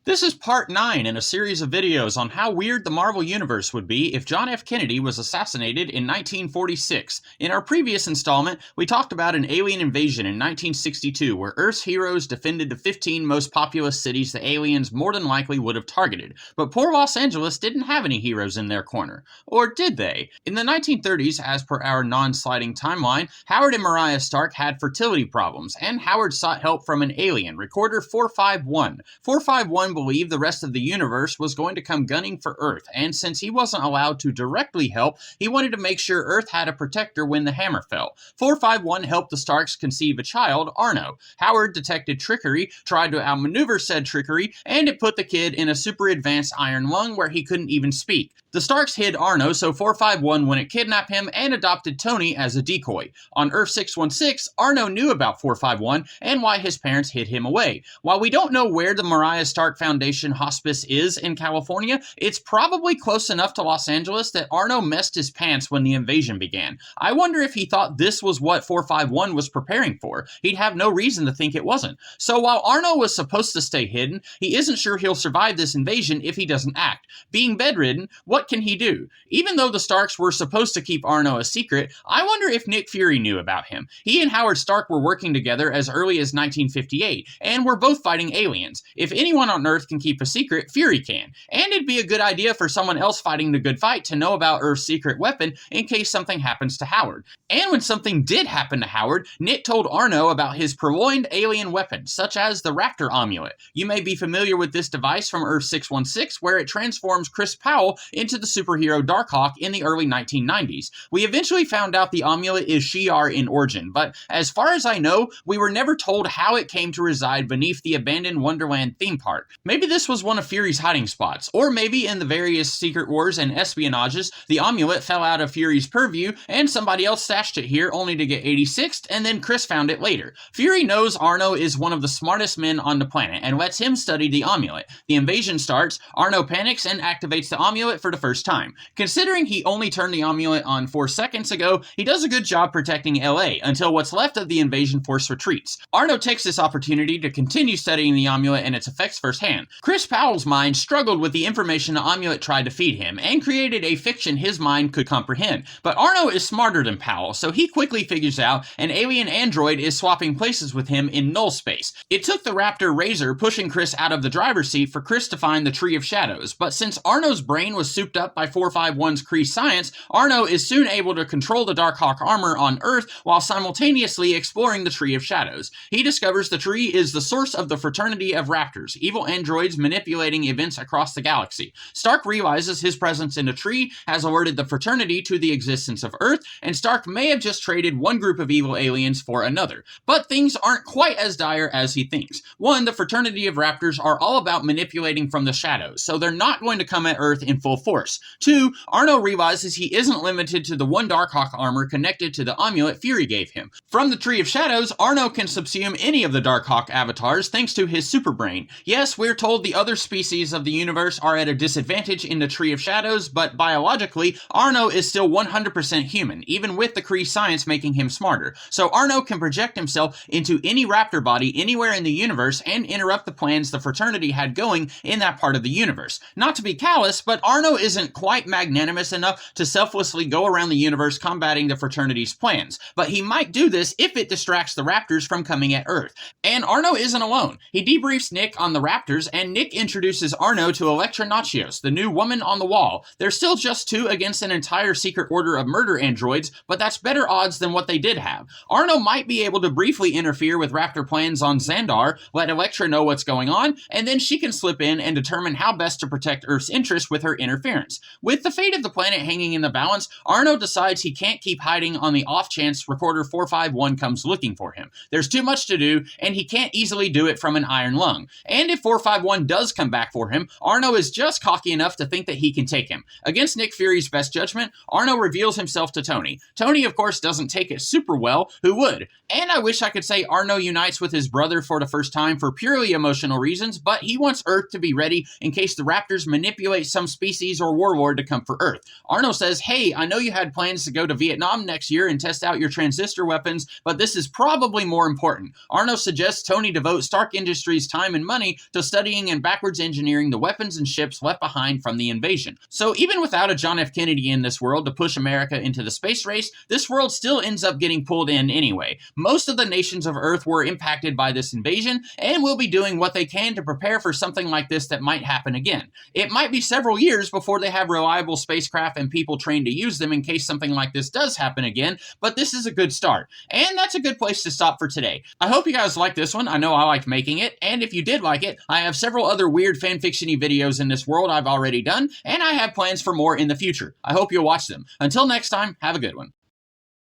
This is part 9 in a series of videos on how weird the Marvel Universe would be if John F. Kennedy was assassinated in 1946. In our previous installment, we talked about an alien invasion in 1962 where Earth's heroes defended the 15 most populous cities the aliens more than likely would have targeted. But poor Los Angeles didn't have any heroes in their corner. Or did they? In the 1930s, as per our non-sliding timeline, Howard and Mariah Stark had fertility problems, and Howard sought help from an alien, Recorder 451. 451 believed the rest of the universe was going to come gunning for Earth, and since he wasn't allowed to directly help, he wanted to make sure Earth had a protector when the hammer fell. 451 helped the Starks conceive a child, Arno. Howard detected trickery, tried to outmaneuver said trickery, and it put the kid in a super advanced iron lung where he couldn't even speak. The Starks hid Arno, so 451 wouldn't kidnap him and adopted Tony as a decoy. On Earth 616, Arno knew about 451 and why his parents hid him away. While we don't know where the Mariah Stark Foundation Hospice is in California, it's probably close enough to Los Angeles that Arno messed his pants when the invasion began. I wonder if he thought this was what 451 was preparing for. He'd have no reason to think it wasn't. So while Arno was supposed to stay hidden, he isn't sure he'll survive this invasion if he doesn't act. Being bedridden, what can he do? Even though the Starks were supposed to keep Arno a secret, I wonder if Nick Fury knew about him. He and Howard Stark were working together as early as 1958, and were both fighting aliens. If anyone on Earth can keep a secret, Fury can. And it'd be a good idea for someone else fighting the good fight to know about Earth's secret weapon in case something happens to Howard. And when something did happen to Howard, Nick told Arno about his purloined alien weapons, such as the Raptor Amulet. You may be familiar with this device from Earth 616, where it transforms Chris Powell into the superhero Darkhawk in the early 1990s. We eventually found out the amulet is Shi'ar in origin, but as far as I know, we were never told how it came to reside beneath the abandoned Wonderland theme park. Maybe this was one of Fury's hiding spots, or maybe in the various secret wars and espionages, the amulet fell out of Fury's purview and somebody else stashed it here only to get 86th, and then Chris found it later. Fury knows Arno is one of the smartest men on the planet and lets him study the amulet. The invasion starts, Arno panics and activates the amulet for the first time. Considering he only turned the amulet on 4 seconds ago, he does a good job protecting LA until what's left of the invasion force retreats. Arno takes this opportunity to continue studying the amulet and its effects firsthand. Chris Powell's mind struggled with the information the amulet tried to feed him and created a fiction his mind could comprehend. But Arno is smarter than Powell, so he quickly figures out an alien android is swapping places with him in null space. It took the Raptor Razor pushing Chris out of the driver's seat for Chris to find the Tree of Shadows, but since Arno's brain was souped up by 451's Kree science, Arno is soon able to control the Darkhawk armor on Earth while simultaneously exploring the Tree of Shadows. He discovers the tree is the source of the fraternity of Raptors, evil androids manipulating events across the galaxy. Stark realizes his presence in the tree has alerted the fraternity to the existence of Earth, and Stark may have just traded one group of evil aliens for another. But things aren't quite as dire as he thinks. One, the fraternity of Raptors are all about manipulating from the shadows, so they're not going to come at Earth in full force. Two, Arno realizes he isn't limited to the one Darkhawk armor connected to the amulet Fury gave him. From the Tree of Shadows, Arno can subsume any of the Darkhawk avatars thanks to his superbrain. Yes, we're told the other species of the universe are at a disadvantage in the Tree of Shadows, but biologically, Arno is still 100% human, even with the Kree science making him smarter. So Arno can project himself into any raptor body anywhere in the universe and interrupt the plans the fraternity had going in that part of the universe. Not to be callous, but Arno isn't quite magnanimous enough to selflessly go around the universe combating the fraternity's plans, but he might do this if it distracts the Raptors from coming at Earth. And Arno isn't alone. He debriefs Nick on the Raptors, and Nick introduces Arno to Elektra Natchios, the new woman on the wall. They're still just two against an entire secret order of murder androids, but that's better odds than what they did have. Arno might be able to briefly interfere with Raptor plans on Xandar, let Elektra know what's going on, and then she can slip in and determine how best to protect Earth's interests with her interference. With the fate of the planet hanging in the balance, Arno decides he can't keep hiding on the off chance Recorder 451 comes looking for him. There's too much to do, and he can't easily do it from an iron lung. And if 451 does come back for him, Arno is just cocky enough to think that he can take him. Against Nick Fury's best judgment, Arno reveals himself to Tony. Tony, of course, doesn't take it super well. Who would? And I wish I could say Arno unites with his brother for the first time for purely emotional reasons, but he wants Earth to be ready in case the Raptors manipulate some species or warlord to come for Earth. Arno says, hey, I know you had plans to go to Vietnam next year and test out your transistor weapons, but this is probably more important. Arno suggests Tony devote Stark Industries' time and money to studying and backwards engineering the weapons and ships left behind from the invasion. So even without a John F. Kennedy in this world to push America into the space race, this world still ends up getting pulled in anyway. Most of the nations of Earth were impacted by this invasion and will be doing what they can to prepare for something like this that might happen again. It might be several years before they have reliable spacecraft and people trained to use them in case something like this does happen again, but this is a good start. And that's a good place to stop for today. I hope you guys liked this one. I know I liked making it, and if you did like it, I have several other weird fanfiction-y videos in this world I've already done, and I have plans for more in the future. I hope you'll watch them. Until next time, have a good one.